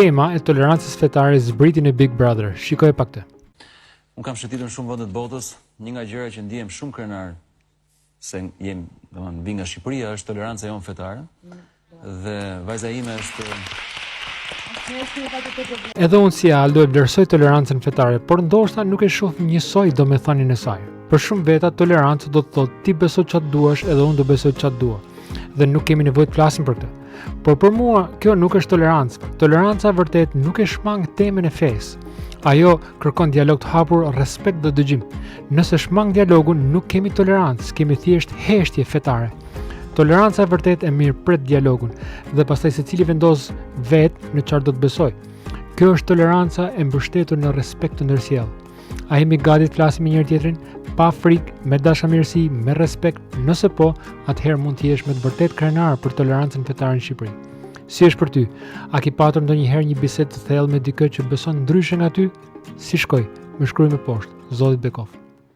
Tema e tolerancës fetare zbritin e Big Brother. Shikoj pak këtë. Unë kam shëtitur në shumë vende të botës, një nga gjëra që ndihem shumë krenar se vi nga Shqipëria është toleranca jonë fetare. Dhe vajza ime është Edhe unë si Aldo e vlerësoj tolerancën fetare, por ndoshta nuk e shoh njësoj domethënien e saj. Për shumë veta tolerancë do të thotë ti beso çfarë duash edhe unë do besoj çfarë dua. Dhe nuk kemi nevojë të flasim për këtë. Por për mua kjo nuk është tolerancë. Toleranca vërtet nuk e shmang temën e fesë. Ajo kërkon dialog të hapur, respekt dhe dëgjim. Nëse shmang dialogun, nuk kemi tolerancë, kemi thjesht heshtje fetare. Toleranca vërtet e mirë pret dialogun dhe pastaj secili vendos vetë në çfarë do të besoj. Kjo është toleranca e mbështetur në respekt të ndërsjellë. A jemi gati të flasim me njëri tjetrin pa frikë, me dashamirësi, me respekt? Nëse po, atëherë mund të jesh me të vërtet krenar për tolerancën fetare në Shqipëri. Si është për ty? A ke patur ndonjëherë një bisedë të thellë me dikë që beson ndryshe nga ty? Si shkoi? Më shkruaj më poshtë. Zoti Bekov.